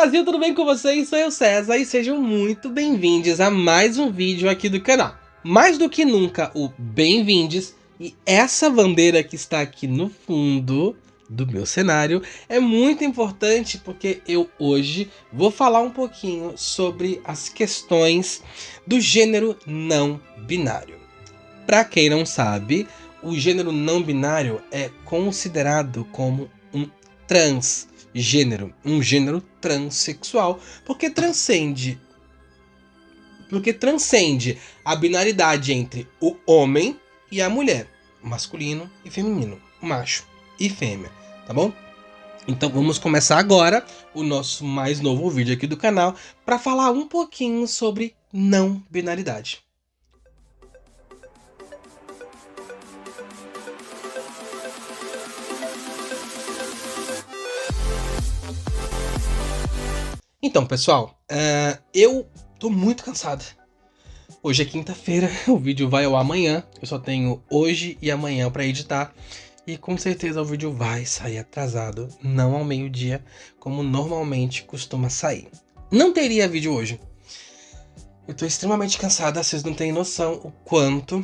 Brasil, tudo bem com vocês? Sou eu, César, e sejam muito bem-vindos a mais um vídeo aqui do canal. Mais do que nunca, o bem-vindos, e essa bandeira que está aqui no fundo do meu cenário é muito importante porque eu hoje vou falar um pouquinho sobre as questões do gênero não binário. Para quem não sabe, o gênero não binário é considerado como um transgênero, um gênero transexual, porque transcende a binaridade entre o homem e a mulher, masculino e feminino, macho e fêmea, tá bom? Então vamos começar agora o nosso mais novo vídeo aqui do canal para falar um pouquinho sobre não binaridade. Então, pessoal, eu tô muito cansado. Hoje é quinta-feira, o vídeo vai ao amanhã. Eu só tenho hoje e amanhã para editar. E com certeza o vídeo vai sair atrasado, não ao meio-dia, como normalmente costuma sair. Não teria vídeo hoje. Eu tô extremamente cansada, vocês não têm noção o quanto.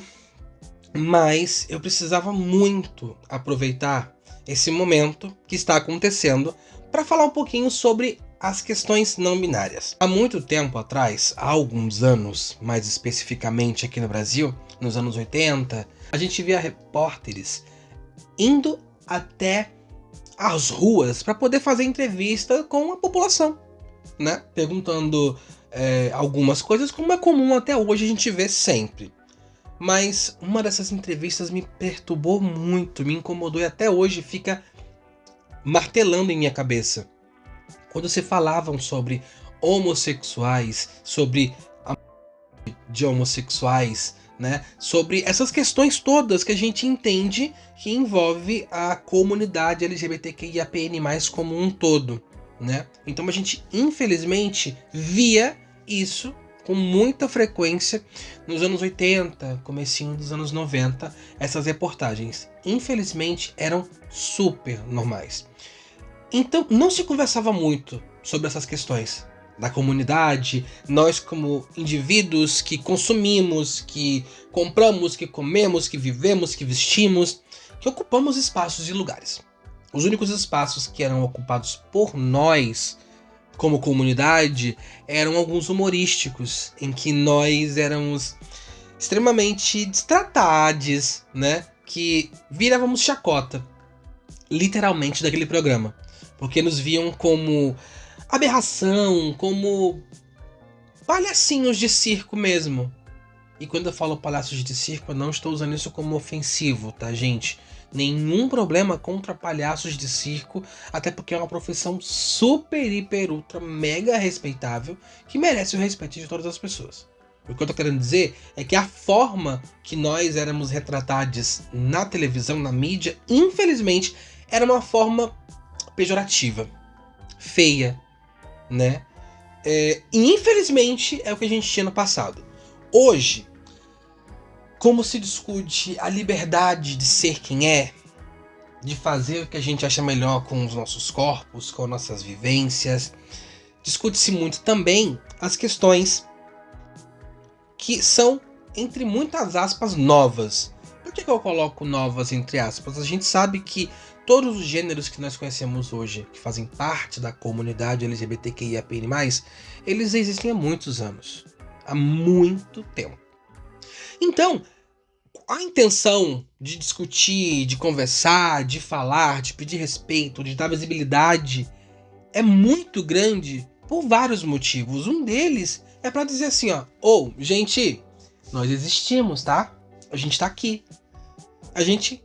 Mas eu precisava muito aproveitar esse momento que está acontecendo para falar um pouquinho sobre as questões não binárias. Há muito tempo atrás, há alguns anos, mais especificamente aqui no Brasil, nos anos 80, a gente via repórteres indo até as ruas para poder fazer entrevista com a população, né? Perguntando algumas coisas, como é comum até hoje a gente vê sempre. Mas uma dessas entrevistas me perturbou muito, me incomodou e até hoje fica martelando em minha cabeça. Quando se falavam sobre homossexuais, sobre a de homossexuais, né? Sobre essas questões todas que a gente entende que envolve a comunidade LGBTQIAPN+, como um todo, né? Então a gente, infelizmente, via isso com muita frequência nos anos 80, comecinho dos anos 90, essas reportagens. Infelizmente, eram super normais. Então, não se conversava muito sobre essas questões da comunidade, nós como indivíduos que consumimos, que compramos, que comemos, que vivemos, que vestimos, que ocupamos espaços e lugares. Os únicos espaços que eram ocupados por nós, como comunidade, eram alguns humorísticos, em que nós éramos extremamente destratados, né? Que virávamos chacota, literalmente, daquele programa. Porque nos viam como aberração, como palhacinhos de circo mesmo. E quando eu falo palhaços de circo, eu não estou usando isso como ofensivo, tá, gente? Nenhum problema contra palhaços de circo, até porque é uma profissão super, hiper, ultra, mega respeitável, que merece o respeito de todas as pessoas. O que eu tô querendo dizer é que a forma que nós éramos retratados na televisão, na mídia, infelizmente, era uma forma pejorativa, feia, né? E infelizmente é o que a gente tinha no passado. Hoje, como se discute a liberdade de ser quem é, de fazer o que a gente acha melhor com os nossos corpos, com nossas vivências, discute-se muito também as questões que são, entre muitas aspas, novas. Por que eu coloco novas entre aspas? A gente sabe que todos os gêneros que nós conhecemos hoje, que fazem parte da comunidade LGBTQIAPN+, eles existem há muitos anos. Há muito tempo. Então, a intenção de discutir, de conversar, de falar, de pedir respeito, de dar visibilidade, é muito grande por vários motivos. Um deles é para dizer assim, ó, gente, nós existimos, tá? A gente tá aqui. A gente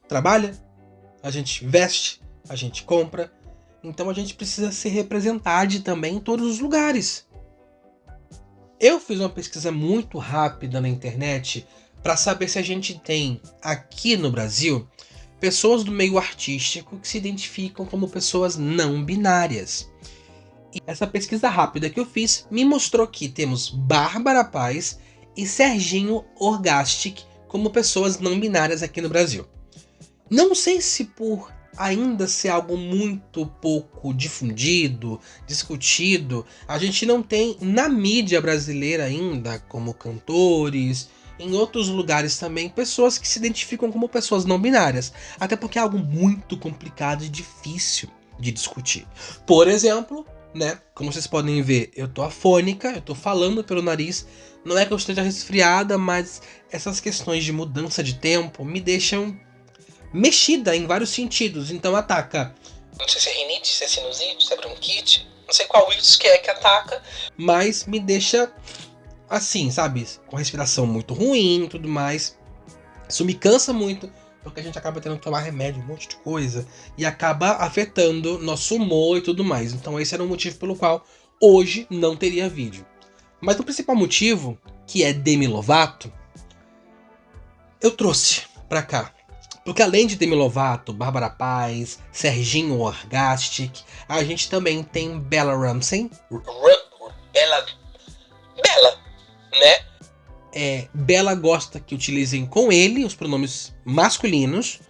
trabalha, a gente veste, a gente compra, então a gente precisa ser representado também em todos os lugares. Eu fiz uma pesquisa muito rápida na internet para saber se a gente tem aqui no Brasil pessoas do meio artístico que se identificam como pessoas não binárias. E essa pesquisa rápida que eu fiz me mostrou que temos Bárbara Paz e Serginho Orgastic como pessoas não binárias aqui no Brasil. Não sei se por ainda ser algo muito pouco difundido, discutido, a gente não tem na mídia brasileira ainda, como cantores, em outros lugares também, pessoas que se identificam como pessoas não binárias. Até porque é algo muito complicado e difícil de discutir. Por exemplo, né, como vocês podem ver, eu tô afônica, eu tô falando pelo nariz. Não é que eu esteja resfriada, mas essas questões de mudança de tempo me deixam mexida em vários sentidos, então ataca. Não sei se é rinite, se é sinusite, se é bronquite, não sei qual isso que é que ataca, mas me deixa assim, sabe? Com respiração muito ruim e tudo mais. Isso me cansa muito, porque a gente acaba tendo que tomar remédio, um monte de coisa, e acaba afetando nosso humor e tudo mais. Então esse era o motivo pelo qual hoje não teria vídeo. Mas o principal motivo, que é Demi Lovato, eu trouxe pra cá. Porque além de Demi Lovato, Bárbara Paz, Serginho Orgastic, a gente também tem Bella Ramsey. Bella, né? Bella gosta que utilizem com ele os pronomes masculinos,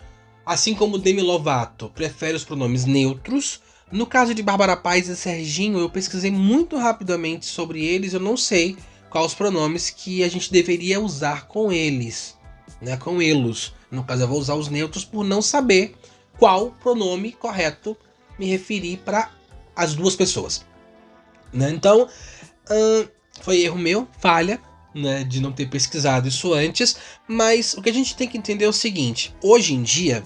assim como Demi Lovato prefere os pronomes neutros. No caso de Bárbara Paz e Serginho, eu pesquisei muito rapidamente sobre eles, eu não sei quais os pronomes que a gente deveria usar com eles, né, com elos. No caso, eu vou usar os neutros por não saber qual pronome correto me referir para as duas pessoas, né? Então, foi erro meu, falha, né, de não ter pesquisado isso antes, mas o que a gente tem que entender é o seguinte: hoje em dia,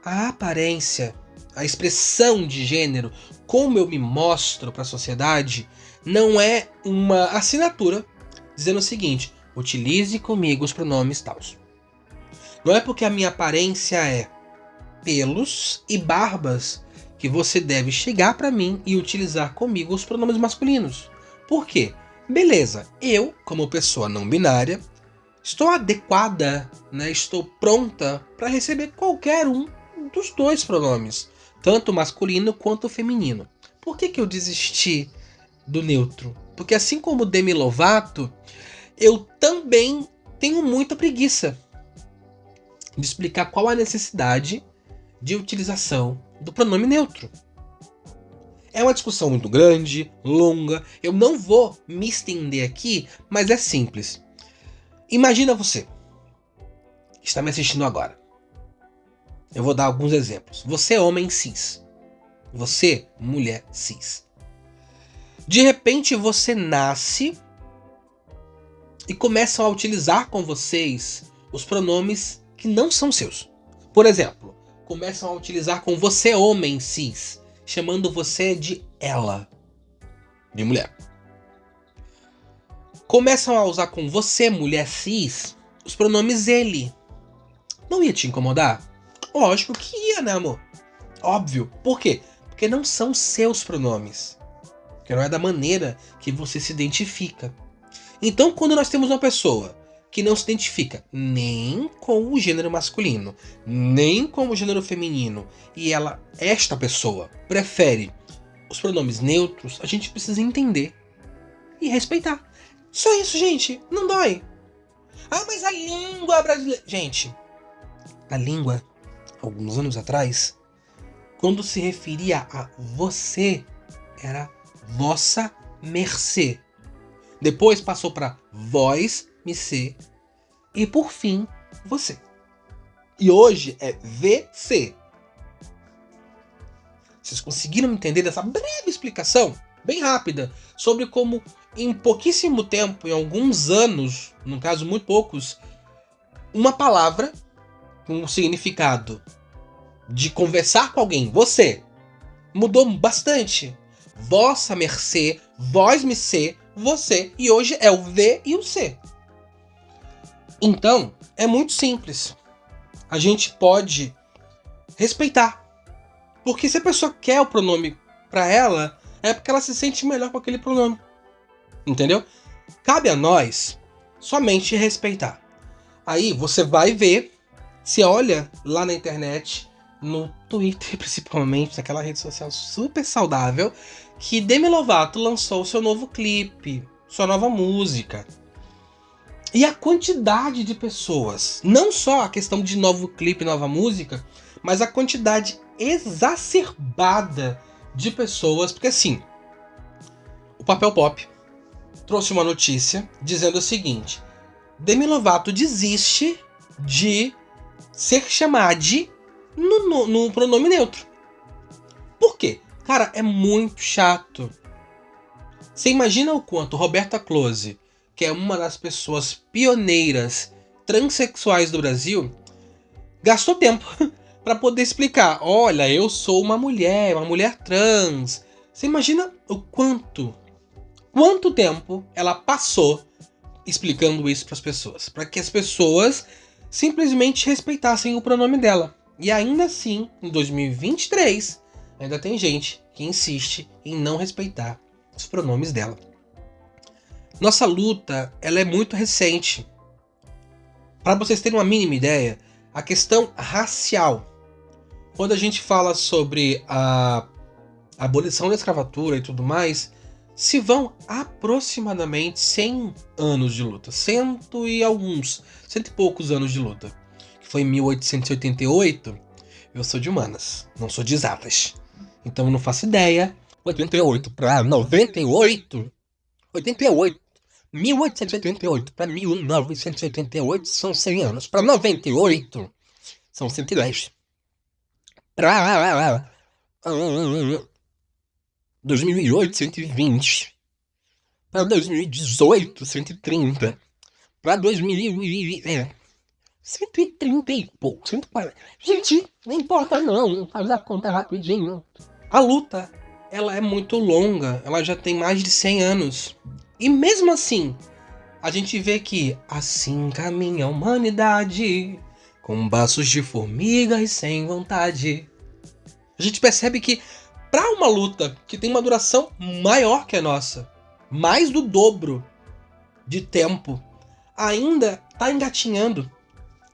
a aparência, a expressão de gênero, como eu me mostro para a sociedade, não é uma assinatura dizendo o seguinte: utilize comigo os pronomes tals. Não é porque a minha aparência é pelos e barbas que você deve chegar para mim e utilizar comigo os pronomes masculinos. Por quê? Beleza, eu, como pessoa não binária, estou adequada, né? Estou pronta para receber qualquer um dos dois pronomes, tanto masculino quanto feminino. Por que eu desisti do neutro? Porque assim como Demi Lovato, eu também tenho muita preguiça de explicar qual a necessidade de utilização do pronome neutro. É uma discussão muito grande, longa, eu não vou me estender aqui, mas é simples. Imagina você, que está me assistindo agora. Eu vou dar alguns exemplos. Você é homem cis. Você, mulher cis. De repente você nasce e começam a utilizar com vocês os pronomes que não são seus. Por exemplo, começam a utilizar com você, homem cis, chamando você de ela, de mulher. Começam a usar com você, mulher cis, os pronomes ele. Não ia te incomodar? Lógico que ia, né, amor? Óbvio. Por quê? Porque não são seus pronomes. Porque não é da maneira que você se identifica. Então, quando nós temos uma pessoa que não se identifica nem com o gênero masculino, nem com o gênero feminino, e esta pessoa, prefere os pronomes neutros, a gente precisa entender e respeitar. Só isso, gente. Não dói. Ah, mas a língua brasileira... Gente, a língua, alguns anos atrás, quando se referia a você, era vossa mercê. Depois passou para vós, mercê. E por fim, você. E hoje é VC. Vocês conseguiram entender dessa breve explicação, bem rápida, sobre como em pouquíssimo tempo, em alguns anos, no caso muito poucos, uma palavra com o significado de conversar com alguém, você, mudou bastante. Vossa mercê, vós mercê, você, e hoje é o V e o C. Então, é muito simples. A gente pode respeitar. Porque se a pessoa quer o pronome para ela, é porque ela se sente melhor com aquele pronome. Entendeu? Cabe a nós somente respeitar. Aí você vai ver, se olha lá na internet, no Twitter principalmente, naquela rede social super saudável, que Demi Lovato lançou seu novo clipe, sua nova música. E a quantidade de pessoas, não só a questão de novo clipe, nova música, mas a quantidade exacerbada de pessoas, porque assim, o Papel Pop trouxe uma notícia dizendo o seguinte: Demi Lovato desiste de ser chamada no pronome neutro. Por quê? Cara, é muito chato. Você imagina o quanto Roberta Close, que é uma das pessoas pioneiras transexuais do Brasil, gastou tempo para poder explicar: olha, eu sou uma mulher trans. Você imagina o quanto tempo ela passou explicando isso para as pessoas, para que as pessoas simplesmente respeitassem o pronome dela. E ainda assim, em 2023, ainda tem gente que insiste em não respeitar os pronomes dela. Nossa luta, ela é muito recente. Para vocês terem uma mínima ideia, a questão racial, quando a gente fala sobre a abolição da escravatura e tudo mais, se vão aproximadamente 100 anos de luta. Cento e poucos anos de luta. Que foi em 1888. Eu sou de humanas, não sou de exatas. Então eu não faço ideia. 88 para 98. 88. 1888 para 1988 são 100 anos. Para 98 são 110. Para 2008, 120. Para 2018, 130. Para 2000, 130 e pouco. 140. Gente, não importa não. Faz a conta rapidinho. A luta, ela é muito longa. Ela já tem mais de 100 anos. E mesmo assim, a gente vê que assim caminha a humanidade, com braços de formiga e sem vontade. A gente percebe que para uma luta que tem uma duração maior que a nossa, mais do dobro de tempo, ainda tá engatinhando.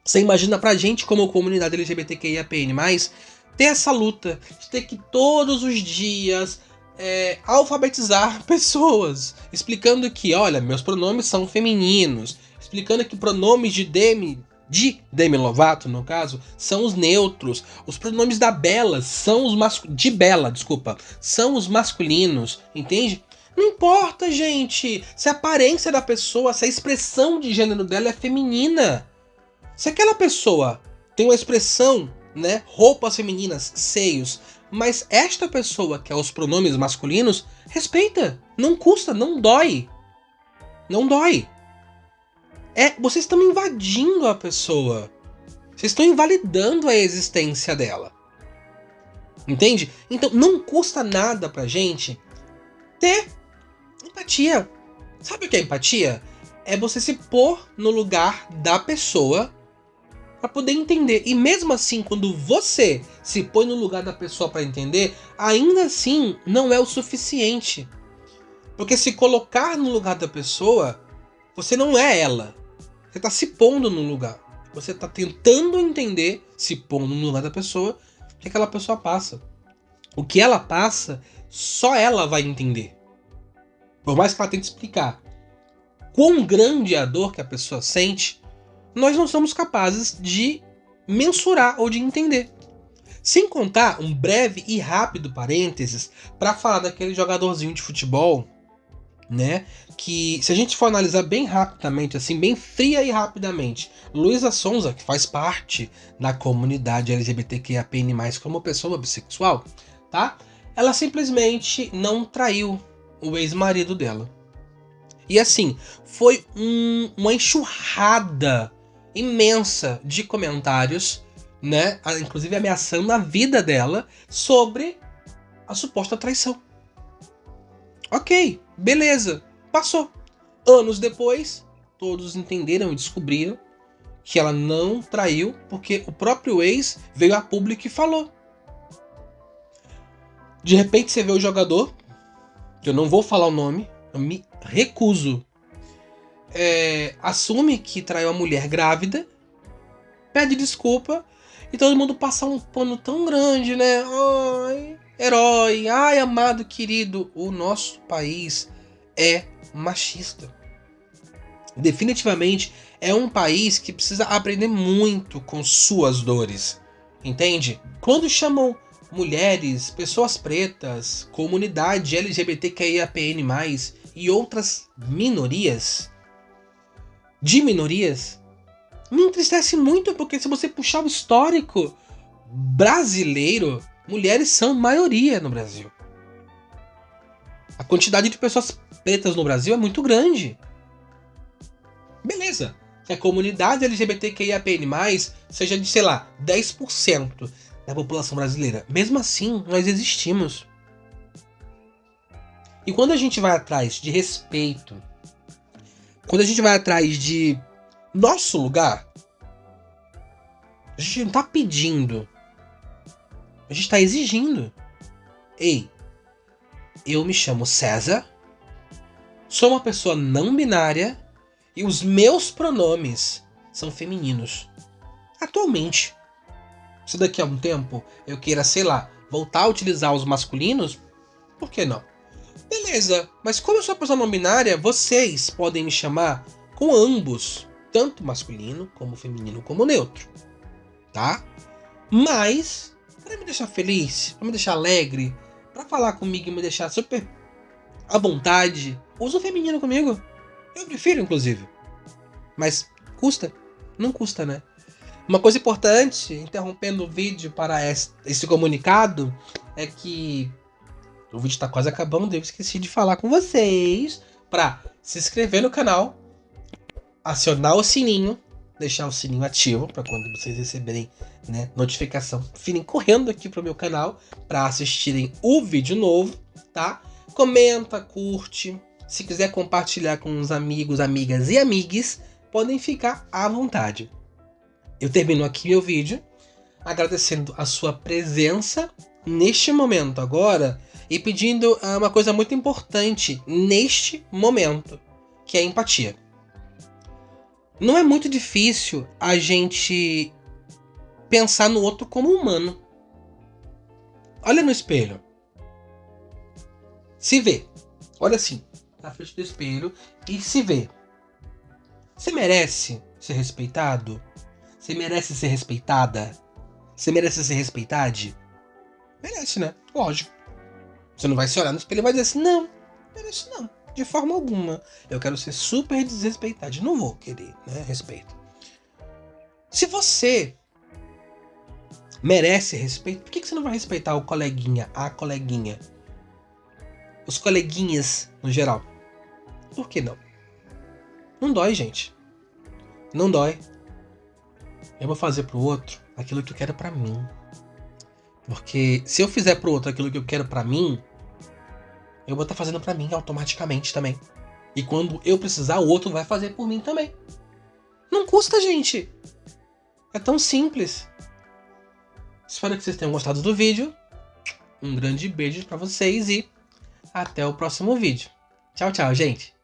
Você imagina pra gente, como comunidade LGBTQIAPN+, ter essa luta de ter que todos os dias alfabetizar pessoas, explicando que, olha, meus pronomes são femininos, explicando que pronomes de Demi Lovato, no caso, são os neutros. Os pronomes da Bella são os são os masculinos, entende? Não importa, gente, se a aparência da pessoa, se a expressão de gênero dela é feminina. Se aquela pessoa tem uma expressão, né, roupas femininas, seios, mas esta pessoa que é os pronomes masculinos, respeita, não custa, não dói. Não dói. Vocês estão invadindo a pessoa. Vocês estão invalidando a existência dela. Entende? Então não custa nada pra gente ter empatia. Sabe o que é empatia? É você se pôr no lugar da pessoa pra poder entender. E mesmo assim, quando você se põe no lugar da pessoa pra entender, ainda assim não é o suficiente. Porque se colocar no lugar da pessoa, você não é ela. Você tá se pondo no lugar. Você tá tentando entender, se pondo no lugar da pessoa, o que aquela pessoa passa. O que ela passa, só ela vai entender. Por mais que ela tente explicar quão grande é a dor que a pessoa sente, nós não somos capazes de mensurar ou de entender. Sem contar um breve e rápido parênteses para falar daquele jogadorzinho de futebol, né, que se a gente for analisar bem rapidamente, assim, bem fria e rapidamente, Luísa Sonza, que faz parte da comunidade LGBTQIAPN+, como pessoa bissexual, tá? Ela simplesmente não traiu o ex-marido dela. E assim, foi uma enxurrada imensa de comentários, né, inclusive ameaçando a vida dela, sobre a suposta traição. Ok, beleza, passou. Anos depois, todos entenderam e descobriram que ela não traiu porque o próprio ex veio a público e falou. De repente você vê o jogador, que eu não vou falar o nome, eu me recuso, assume que traiu a mulher grávida, pede desculpa e todo mundo passa um pano tão grande, né? Ai, herói, ai, amado querido, o nosso país é machista. Definitivamente é um país que precisa aprender muito com suas dores, entende? Quando chamam mulheres, pessoas pretas, comunidade LGBTQIAPN+, e outras minorias, me entristece muito, porque se você puxar o histórico brasileiro, mulheres são maioria no Brasil. A quantidade de pessoas pretas no Brasil é muito grande. Beleza, que a comunidade LGBTQIAPN+, seja de, sei lá, 10% da população brasileira. Mesmo assim, nós existimos. E quando a gente vai atrás de respeito, quando a gente vai atrás de nosso lugar, a gente não tá pedindo, a gente tá exigindo. Ei, eu me chamo César, sou uma pessoa não binária e os meus pronomes são femininos. Atualmente. Se daqui a um tempo eu queira, sei lá, voltar a utilizar os masculinos, por que não? Beleza, mas como eu sou uma pessoa não binária, vocês podem me chamar com ambos, tanto masculino, como feminino, como neutro, tá? Mas, para me deixar feliz, para me deixar alegre, para falar comigo e me deixar super à vontade, usa o feminino comigo. Eu prefiro, inclusive. Mas custa? Não custa, né? Uma coisa importante, interrompendo o vídeo para esse comunicado, é que o vídeo está quase acabando, eu esqueci de falar com vocês para se inscrever no canal, acionar o sininho, deixar o sininho ativo para quando vocês receberem, né, notificação, virem correndo aqui pro meu canal para assistirem o vídeo novo, tá? Comenta, curte, se quiser compartilhar com os amigos, amigas e amigues, podem ficar à vontade. Eu termino aqui meu vídeo agradecendo a sua presença neste momento agora e pedindo uma coisa muito importante neste momento, que é a empatia. Não é muito difícil a gente pensar no outro como humano. Olha no espelho. Se vê. Olha assim, na frente do espelho e se vê. Você merece ser respeitado? Você merece ser respeitada? Você merece ser respeitade? Merece, né? Lógico. Você não vai se olhar no espelho e vai dizer assim, não, merece não, de forma alguma. Eu quero ser super desrespeitado. Não vou querer, né? Respeito. Se você merece respeito, por que você não vai respeitar o coleguinha, a coleguinha? Os coleguinhas no geral? Por que não? Não dói, gente. Não dói. Eu vou fazer pro outro aquilo que eu quero pra mim. Porque se eu fizer pro outro aquilo que eu quero pra mim, eu vou estar fazendo pra mim automaticamente também. E quando eu precisar, o outro vai fazer por mim também. Não custa, gente. É tão simples. Espero que vocês tenham gostado do vídeo. Um grande beijo pra vocês e até o próximo vídeo. Tchau, tchau, gente.